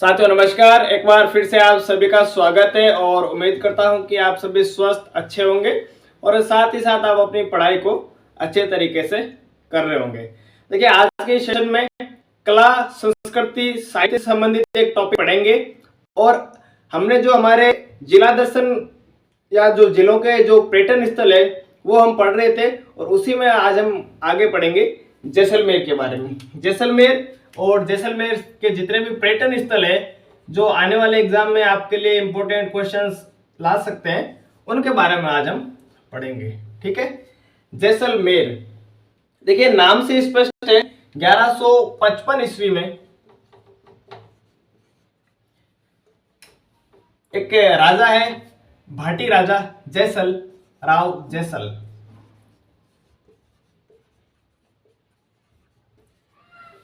साथियों नमस्कार। एक बार फिर से आप सभी का स्वागत है और उम्मीद करता हूं कि आप सभी स्वस्थ अच्छे होंगे और साथ ही साथ आप अपनी पढ़ाई को अच्छे तरीके से कर रहे होंगे। देखिए, आज के सेशन में कला संस्कृति साहित्य से संबंधित एक टॉपिक पढ़ेंगे और हमने जो हमारे जिला दर्शन या जो जिलों के जो पर्यटन स्थल है वो हम पढ़ रहे थे और उसी में आज हम आगे पढ़ेंगे जैसलमेर के बारे में। जैसलमेर और जैसलमेर के जितने भी पर्यटन स्थल है जो आने वाले एग्जाम में आपके लिए इंपॉर्टेंट क्वेश्चंस ला सकते हैं, उनके बारे में आज हम पढ़ेंगे। ठीक है। जैसलमेर, देखिए नाम से स्पष्ट है, 1155 ईस्वी में एक राजा है, भाटी राजा जैसल राव जैसल।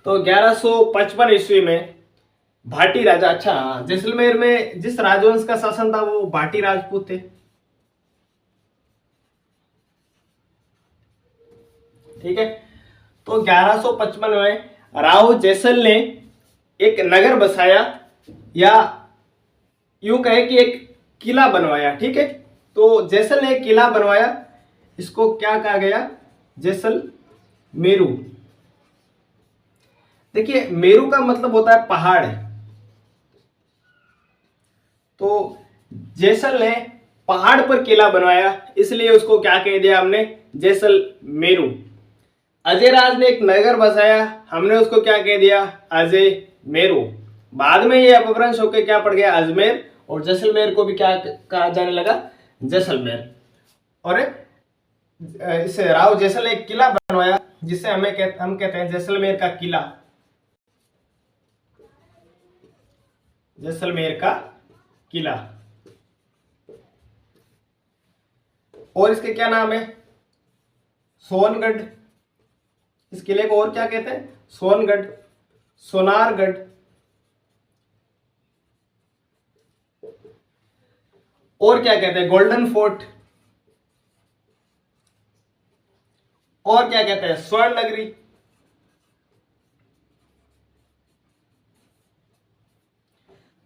तो 1155 ईस्वी में भाटी राजा, अच्छा जैसलमेर में जिस राजवंश का शासन था वो भाटी राजपूत थे। ठीक है। तो 1155 में राव जैसल ने एक नगर बसाया या यूं कहे कि एक किला बनवाया। ठीक है। तो जैसल ने एक किला बनवाया, इसको क्या कहा गया? जैसलमेरू। देखिए मेरू का मतलब होता है पहाड़। तो जैसल ने पहाड़ पर किला बनवाया, इसलिए उसको क्या कह दिया हमने? जैसलमेरू। अजय राज ने एक नगर बसाया, हमने उसको क्या कह दिया? अजय मेरू। बाद में ये अपभ्रंश होकर क्या पड़ गया? अजमेर, और जैसलमेर को भी क्या कहा जाने लगा? जैसलमेर। और इस राव जैसल ने एक किला बनवाया जिसे हम कहते हैं जैसलमेर का किला। जैसलमेर का किला। और इसके क्या नाम है? सोनगढ़। इस किले को और क्या कहते हैं? सोनगढ़, सोनारगढ़। और क्या कहते हैं? Golden fort. और क्या कहते हैं? स्वर्ण नगरी।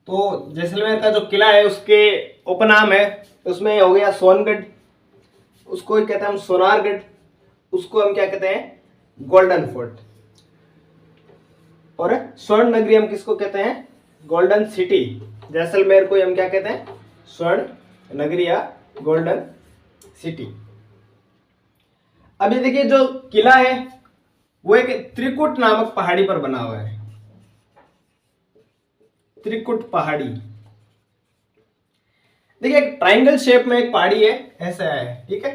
तो जैसलमेर का जो किला है उसके उपनाम है, उसमें हो गया सोनगढ़, उसको ही कहते हैं हम सोनारगढ़, उसको हम क्या कहते हैं? Golden fort. और स्वर्ण नगरी हम किसको कहते हैं? Golden city. जैसलमेर को हम क्या कहते हैं? स्वर्ण नगरी या गोल्डन सिटी। अभी देखिए जो किला है वो एक त्रिकुट नामक पहाड़ी पर बना हुआ है। त्रिकुट पहाड़ी। देखिए एक ट्रायंगल शेप में एक पहाड़ी है, ऐसा है। ठीक है।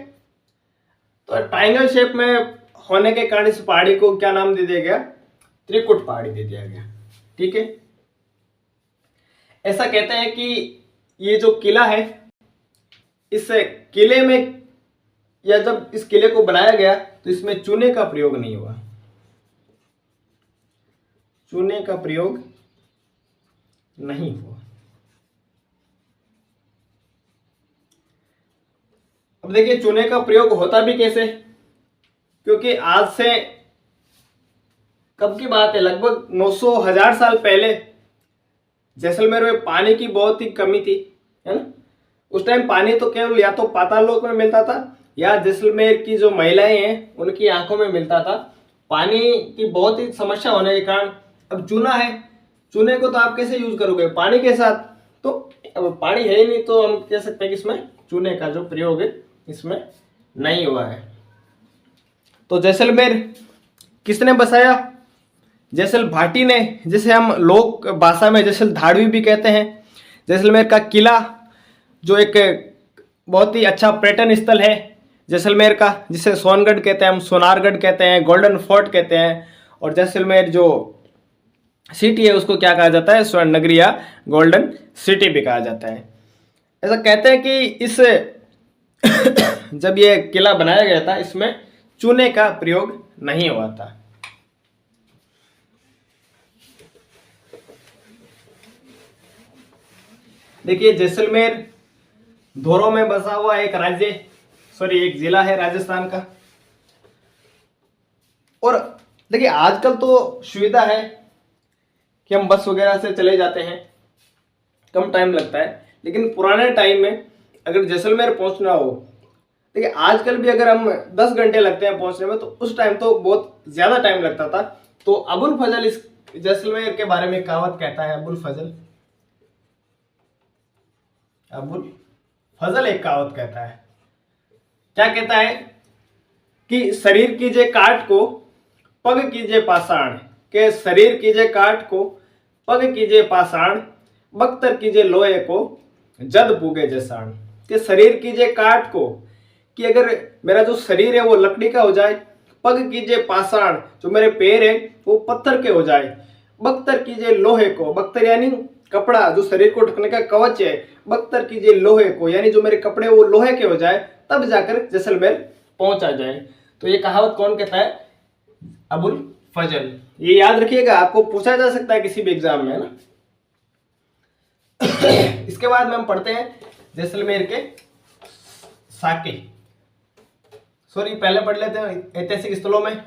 तो ट्रायंगल शेप में होने के कारण इस पहाड़ी को क्या नाम दे दिया गया? त्रिकुट पहाड़ी दे दिया गया। ठीक है। ऐसा कहते हैं कि ये जो किला है, इस किले में या जब इस किले को बनाया गया तो इसमें चूने का प्रयोग नहीं हुआ। चूने का प्रयोग नहीं हुआ। अब देखिए चूने का प्रयोग होता भी कैसे, क्योंकि आज से कब की बात है, लगभग 900 साल पहले जैसलमेर में पानी की बहुत ही कमी थी, है ना। उस टाइम पानी तो केवल या तो पाताल लोक में मिलता था या जैसलमेर की जो महिलाएं हैं उनकी आंखों में मिलता था। पानी की बहुत ही समस्या होने के कारण अब चूना है, चूने को तो आप कैसे यूज करोगे? पानी के साथ। तो अब पानी है ही नहीं, तो हम कह सकते हैं कि इसमें चूने का जो प्रयोग है इसमें नहीं हुआ है। तो जैसलमेर किसने बसाया? जैसल भाटी ने, जिसे हम लोक भाषा में जैसल धाड़वी भी कहते हैं। जैसलमेर का किला जो एक बहुत ही अच्छा पर्यटन स्थल है जैसलमेर का, जिसे सोनगढ़ कहते हैं, हम सोनारगढ़ कहते हैं, गोल्डन फोर्ट कहते हैं। और जैसलमेर जो सिटी है उसको क्या कहा जाता है? स्वर्ण नगरी या गोल्डन सिटी भी कहा जाता है। ऐसा कहते हैं कि इस जब ये किला बनाया गया था इसमें चूने का प्रयोग नहीं हुआ था। देखिए जैसलमेर धोरों में बसा हुआ एक एक जिला है राजस्थान का। और देखिए आजकल तो सुविधा है कि हम बस वगैरह से चले जाते हैं, कम टाइम लगता है। लेकिन पुराने टाइम में अगर जैसलमेर पहुंचना हो, देखिए आजकल भी अगर हम 10 घंटे लगते हैं पहुंचने में, तो उस टाइम तो बहुत ज्यादा टाइम लगता था। तो अबुल फजल इस जैसलमेर के बारे में कहावत कहता है, अबुल फजल एक कहावत कहता है। क्या कहता है कि शरीर कीजिए काट को, पग कीजिए पाषाण, के शरीर कीजिए काट को, पग कीजिए पाषाण, बख्तर कीजिए लोहे को, जद पूगे जसाण। के शरीर कीजिए काट को, कि अगर मेरा जो शरीर है वो लकड़ी का हो जाए, पग कीजिए पाषाण, जो मेरे पैर है वो पत्थर के हो जाए, बख्तर कीजिए लोहे को, बख्तर यानी कपड़ा, जो शरीर को ढकने का कवच है, बख्तर कीजिए लोहे को, यानी जो मेरे कपड़े वो लोहे के हो जाए, तब जाकर जैसलमेर पहुंचा जाए। तो ये कहावत कौन कहता है? अबुल फजल। ये याद रखिएगा, आपको पूछा जा सकता है किसी भी एग्जाम में, है ना। इसके बाद में हम पढ़ते हैं जैसलमेर के साके, सॉरी पहले पढ़ लेते हैं ऐतिहासिक स्थलों में।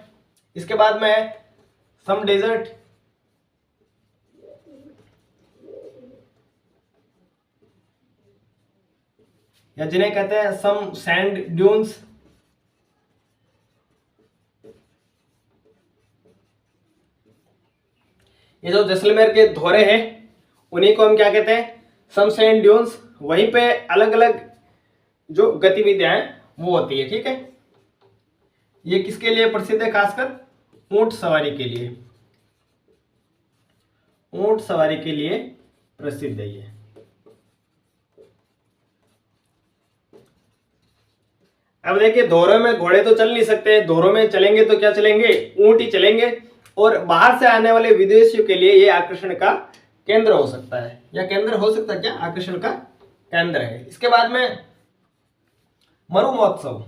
इसके बाद में सम डेजर्ट, या जिन्हें कहते हैं सम सैंड ड्यून्स। ये जो जैसलमेर के धोरे हैं उन्हीं को हम क्या कहते हैं? सम सैंड ड्यून्स। वहीं पे अलग अलग जो गतिविधियां हैं वो होती है, ठीक है। ये किसके लिए प्रसिद्ध है? खासकर ऊंट सवारी के लिए, ऊंट सवारी के लिए प्रसिद्ध है ये। अब देखिए धोरों में घोड़े तो चल नहीं सकते, धोरों में चलेंगे तो क्या चलेंगे? ऊंट ही चलेंगे। और बाहर से आने वाले विदेशियों के लिए ये आकर्षण का केंद्र हो सकता है, या केंद्र हो सकता है, क्या आकर्षण का केंद्र है। इसके बाद में मरु महोत्सव।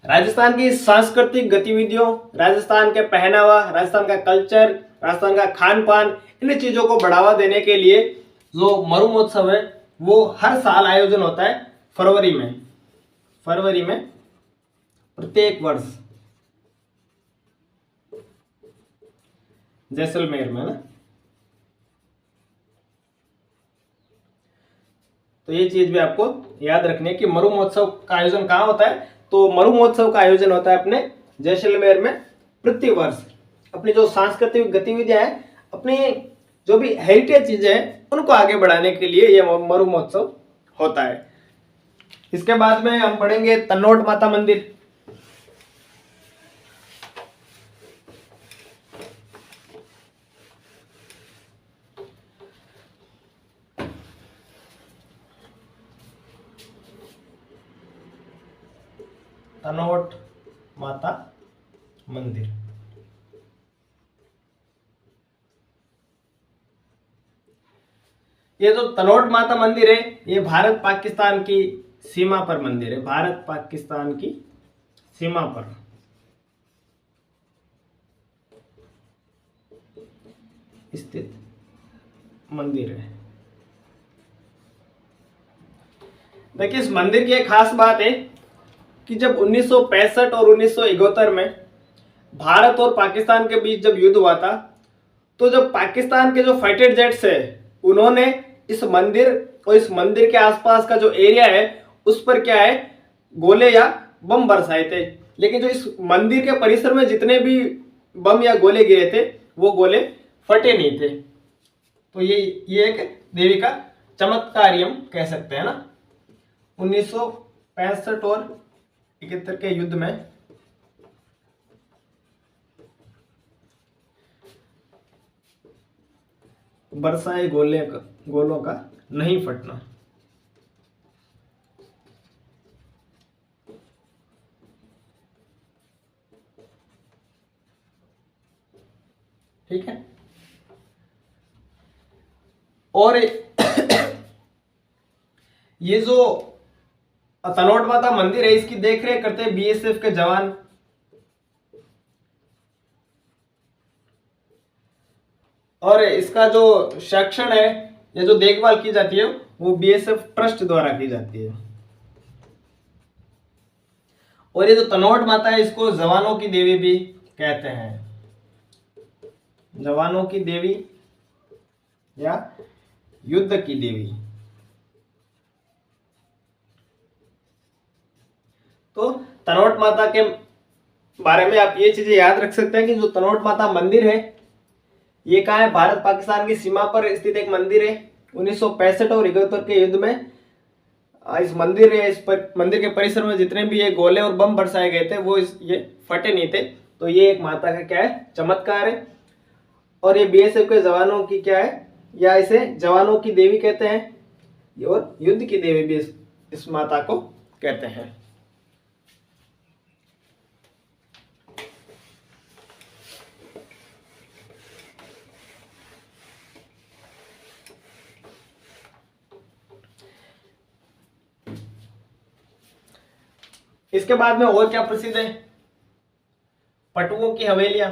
राजस्थान की सांस्कृतिक गतिविधियों, राजस्थान के पहनावा, राजस्थान का कल्चर, राजस्थान का खान पान, इन चीजों को बढ़ावा देने के लिए जो मरु महोत्सव है वो हर साल आयोजन होता है फरवरी में प्रत्येक वर्ष जैसलमेर में, ना। तो ये चीज भी आपको याद रखनी है कि मरु महोत्सव का आयोजन कहाँ होता है। तो मरु महोत्सव का आयोजन होता है अपने जैसलमेर में प्रति वर्ष। अपनी जो सांस्कृतिक गतिविधियां हैं, अपनी जो भी हेरिटेज चीजें हैं, उनको आगे बढ़ाने के लिए ये मरु महोत्सव होता है। इसके बाद में हम पढ़ेंगे तन्नोट माता मंदिर। तनोट माता मंदिर, ये जो तनोट माता मंदिर है ये भारत पाकिस्तान की सीमा पर मंदिर है, भारत पाकिस्तान की सीमा पर स्थित मंदिर है। देखिए इस मंदिर की एक खास बात है कि जब 1965 और 1971 में भारत और पाकिस्तान के बीच जब युद्ध हुआ था, तो जब पाकिस्तान के जो फाइटर जेट्स है उन्होंने इस मंदिर और इस मंदिर के आसपास का जो एरिया है उस पर क्या है, गोले या बम बरसाए थे। लेकिन जो इस मंदिर के परिसर में जितने भी बम या गोले गिरे थे वो गोले फटे नहीं थे। तो ये एक देवी का चमत्कार हम कह सकते हैं, ना। 1965 और 71 के युद्ध में बरसाए गोलों का नहीं फटना। ठीक है। और ये जो तनोट माता मंदिर है इसकी देखरेख करते हैं बीएसएफ के जवान। और इसका जो संरक्षण है या जो देखभाल की जाती है वो बीएसएफ ट्रस्ट द्वारा की जाती है। और ये जो तनोट माता है इसको जवानों की देवी भी कहते हैं, जवानों की देवी या युद्ध की देवी। तो तनोट माता के बारे में आप ये चीजें याद रख सकते हैं कि जो तनोट माता मंदिर है ये कहाँ है, भारत पाकिस्तान की सीमा पर स्थित एक मंदिर है। 1965 और 71 के युद्ध में इस मंदिर है, मंदिर के परिसर में जितने भी ये गोले और बम बरसाए गए थे वो ये फटे नहीं थे। तो ये एक माता का क्या है, चमत्कार है। और ये बीएसएफ के जवानों की क्या है, या इसे जवानों की देवी कहते हैं और युद्ध की देवी भी इस माता को कहते हैं। इसके बाद में और क्या प्रसिद्ध है, पटुओं की हवेलियां।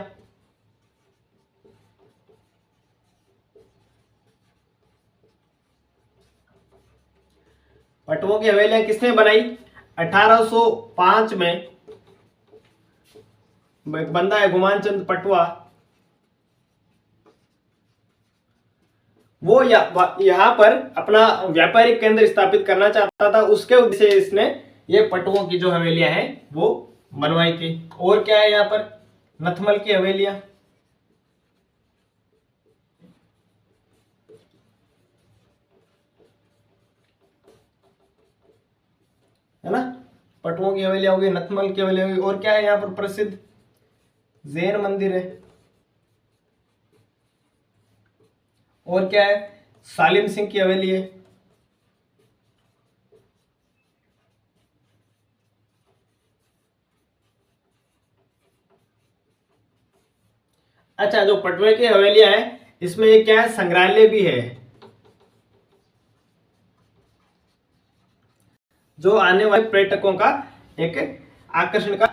पटुओं की हवेलियां किसने बनाई, 1805 में बंदा है गुमान चंद पटवा, वो यहाँ पर अपना व्यापारिक केंद्र स्थापित करना चाहता था। उसके उद्देश्य से इसने ये पटुओं की जो हवेलियां हैं वो बनवाई थी। और क्या है यहाँ पर, नथमल की हवेलियां, है ना, पटुओं की हवेलियां होगी, नथमल की हवेलियां होगी। और क्या है यहाँ पर प्रसिद्ध, जैन मंदिर है। और क्या है, सालिम सिंह की हवेली है। अच्छा, जो पटवे की हवेलियां हैं इसमें ये क्या है, संग्रहालय भी है जो आने वाले पर्यटकों का एक आकर्षण का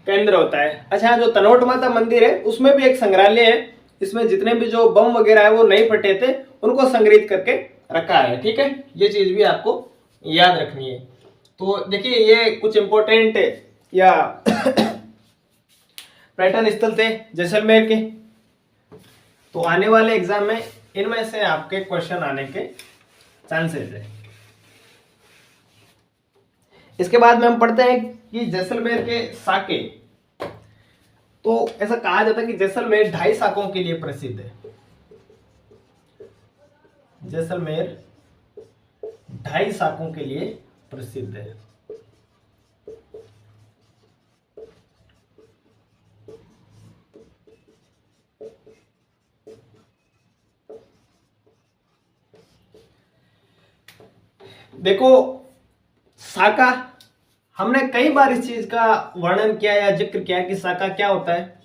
केंद्र होता है। अच्छा, जो तनोट माता मंदिर है उसमें भी एक संग्रहालय है। इसमें जितने भी जो बम वगैरह है वो नहीं फटे थे उनको संग्रहित करके रखा है। ठीक है, ये चीज भी आपको याद रखनी है। तो देखिए ये कुछ इंपॉर्टेंट या पर्यटन स्थल थे जैसलमेर के। तो आने वाले एग्जाम में इनमें से आपके क्वेश्चन आने के चांसेस है। इसके बाद में हम पढ़ते हैं कि जैसलमेर के साके। तो ऐसा कहा जाता है कि जैसलमेर 2.5 साकों के लिए प्रसिद्ध है। जैसलमेर 2.5 साकों के लिए प्रसिद्ध है। देखो साका, हमने कई बार इस चीज का वर्णन किया या जिक्र किया कि साका क्या होता है।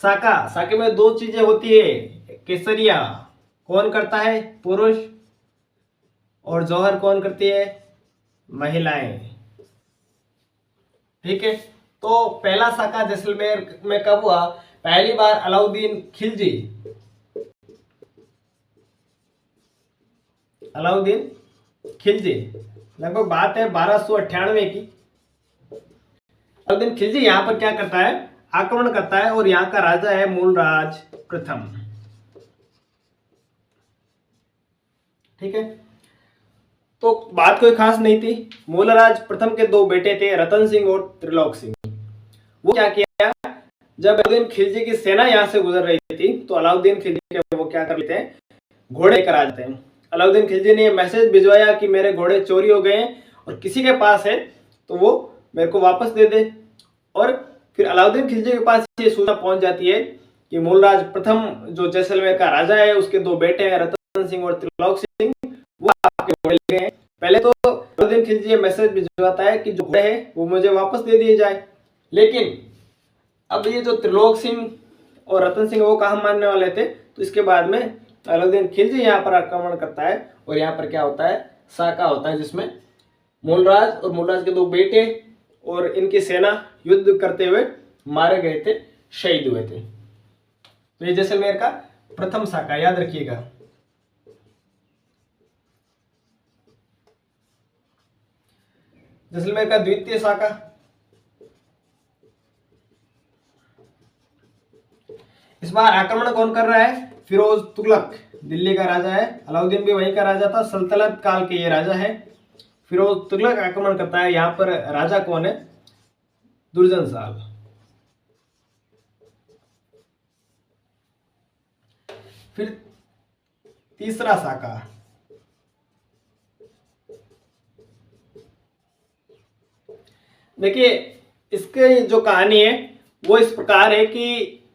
साके में 2 चीजें होती है, केसरिया कौन करता है, पुरुष, और जौहर कौन करती है, महिलाएं। ठीक है, तो पहला साका जैसलमेर में कब हुआ, पहली बार अलाउद्दीन खिलजी लगभग बात है 1298 की। अलाउद्दीन खिलजी यहां पर क्या करता है, आक्रमण करता है और यहां का राजा है मूलराज प्रथम। ठीक है, तो बात कोई खास नहीं थी। मूलराज प्रथम के 2 बेटे थे, रतन सिंह और त्रिलोक सिंह। वो क्या किया, जब अलाउद्दीन खिलजी की सेना यहां से गुजर रही थी तो अलाउद्दीन खिलजी के वो क्या कर लेते हैं, घोड़े लेकर आ जाते हैं। अलाउद्दीन खिलजी ने मैसेज भिजवाया कि मेरे घोड़े चोरी हो गए हैं और किसी के पास है तो वो मेरे को वापस दे दे। और फिर अलाउद्दीन खिलजी के पास ये सूचना पहुंच जाती है कि मूलराज प्रथम जो जैसलमेर का राजा है उसके 2 बेटे हैं, रतन सिंह और त्रिलोक सिंह, वो आपके घोड़े ले गए हैं। पहले तो अलाउद्दीन खिलजी ये मैसेज भिजवाता है कि जो घोड़े हैं वो मुझे वापस दे दिए जाए। लेकिन अब ये जो त्रिलोक सिंह और रतन सिंह वो कहाँ मानने वाले थे, तो इसके बाद में अलाउद्दीन खिलजी यहाँ पर आक्रमण करता है और यहाँ पर क्या होता है, साका होता है जिसमें मूलराज और मूलराज के 2 बेटे और इनकी सेना युद्ध करते हुए मारे गए थे, शहीद हुए थे। तो ये जैसलमेर का प्रथम साका, याद रखिएगा। जैसलमेर का द्वितीय शाखा। इस बार आक्रमण कौन कर रहा है? फिरोज तुगलक, दिल्ली का राजा है। अलाउद्दीन भी वहीं का राजा था, सल्तनत काल के ये राजा है। फिरोज तुगलक आक्रमण करता है। यहाँ पर राजा कौन है? दुर्जन साल। फिर तीसरा शाखा, देखिए इसके जो कहानी है वो इस प्रकार है कि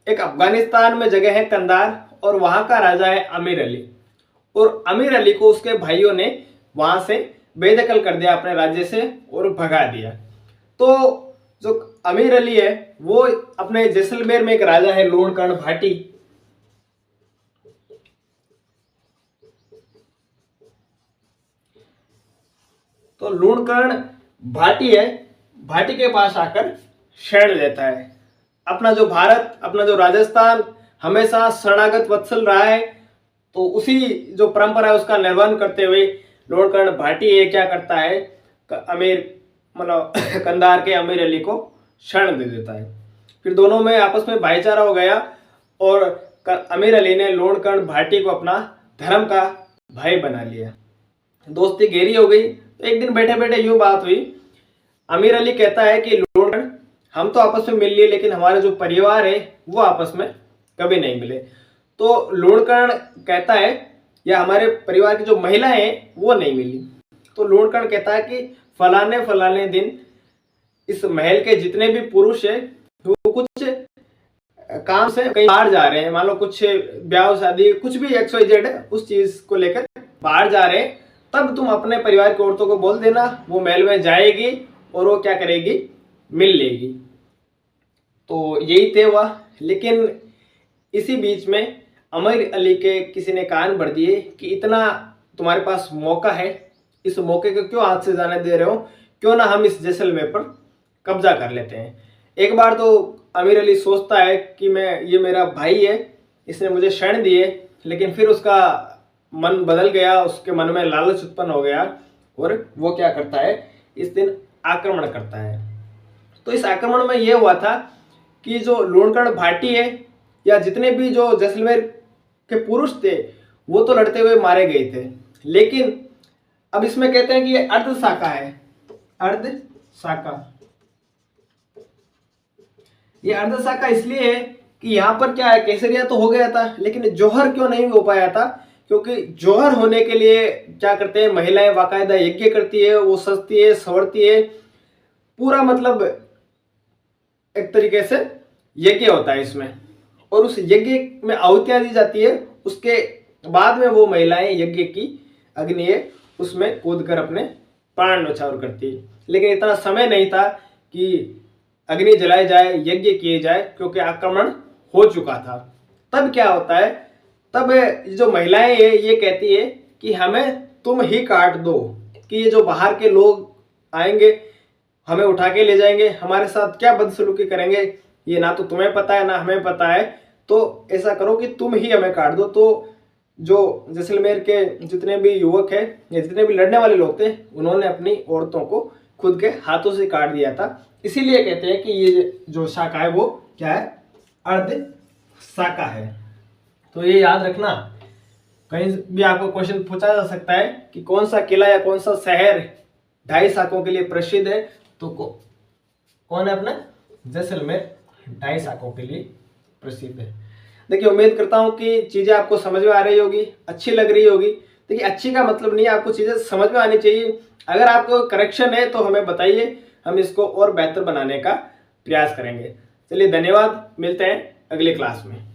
एक अफगानिस्तान में जगह है कंधार, और वहां का राजा है अमीर अली। और अमीर अली को उसके भाइयों ने वहां से बेदखल कर दिया अपने राज्य से और भगा दिया। तो जो अमीर अली है वो अपने जैसलमेर में एक राजा है लूणकर्ण भाटी। तो लूणकर्ण भाटी है, भाटी के पास आकर शरण लेता है। अपना जो भारत, अपना जो राजस्थान हमेशा शरणागत वत्सल रहा है, तो उसी जो परंपरा है उसका निर्वहन करते हुए लूणकर्ण भाटी ये क्या करता है, अमीर मतलब कंधार के अमीर अली को शरण दे देता है। फिर दोनों में आपस में भाईचारा हो गया और अमीर अली ने लूणकर्ण भाटी को अपना धर्म का भाई बना लिया। दोस्ती गहरी हो गई। तो एक दिन बैठे बैठे यूं बात हुई, अमीर अली कहता है कि लूणकर्ण हम तो आपस में मिल लिए, लेकिन हमारे जो परिवार है वो आपस में कभी नहीं मिले। तो लूणकर्ण कहता है या हमारे परिवार की जो महिलाएं हैं वो नहीं मिली। तो लूणकर्ण कहता है कि फलाने फलाने दिन इस महल के जितने भी पुरुष है वो कुछ काम से कहीं बाहर जा रहे हैं, मान लो कुछ ब्याह शादी कुछ भी XYZ है उस चीज को लेकर बाहर जा रहे हैं, तब तुम अपने परिवार की औरतों को बोल देना, वो महल में जाएगी और वो क्या करेगी, मिल लेगी। तो यही थे वह। लेकिन इसी बीच में अमीर अली के किसी ने कान भर दिए कि इतना तुम्हारे पास मौका है, इस मौके को क्यों हाथ से जाने दे रहे हो, क्यों ना हम इस जैसलमेर पर कब्जा कर लेते हैं। एक बार तो अमीर अली सोचता है कि ये मेरा भाई है, इसने मुझे शरण दी है, लेकिन फिर उसका मन बदल गया, उसके मन में लालच उत्पन्न हो गया और वो क्या करता है, इस दिन आक्रमण करता है। तो इस आक्रमण में यह हुआ था कि जो लूणकर्ण भाटी है या जितने भी जो जैसलमेर के पुरुष थे वो तो लड़ते हुए मारे गए थे, लेकिन अब इसमें कहते हैं कि ये अर्ध शाखा है, अर्ध शाखा। ये अर्ध शाखा इसलिए है कि यहाँ पर क्या है, केसरिया तो हो गया था लेकिन जौहर क्यों नहीं हो पाया था, क्योंकि जौहर होने के लिए क्या करते हैं, महिलाएं बाकायदा यज्ञ करती है, वो सजती है, संवरती है, पूरा मतलब एक तरीके से यज्ञ होता है इसमें, और उस यज्ञ में आहुतियां दी जाती है। उसके बाद में वो महिलाएं यज्ञ की अग्नि है उसमें कूदकर अपने प्राण न्यौछावर करती है। लेकिन इतना समय नहीं था कि अग्नि जलाई जाए, यज्ञ किए जाए, क्योंकि आक्रमण हो चुका था। तब क्या होता है, तब जो महिलाएं है ये कहती है कि हमें तुम ही काट दो, कि ये जो बाहर के लोग आएंगे हमें उठा के ले जाएंगे, हमारे साथ क्या बदसलूकी करेंगे, ये ना तो तुम्हें पता है ना हमें पता है, तो ऐसा करो कि तुम ही हमें काट दो। तो जो जैसलमेर के जितने भी युवक हैं या जितने भी लड़ने वाले लोग थे उन्होंने अपनी औरतों को खुद के हाथों से काट दिया था। इसीलिए कहते हैं कि ये जो शाखा है वो क्या है, अर्ध शाखा है। तो ये याद रखना, कहीं भी आपको क्वेश्चन पूछा जा सकता है कि कौन सा किला या कौन सा शहर 2.5 शाखों के लिए प्रसिद्ध है, तो कौन है अपना जैसलमेर 2.5 शाखों के लिए प्रसिद्ध है। देखिए उम्मीद करता हूँ कि चीज़ें आपको समझ में आ रही होगी, अच्छी लग रही होगी। देखिए अच्छी का मतलब नहीं है, आपको चीज़ें समझ में आनी चाहिए। अगर आपको करेक्शन है तो हमें बताइए, हम इसको और बेहतर बनाने का प्रयास करेंगे। चलिए धन्यवाद, मिलते हैं अगली क्लास में।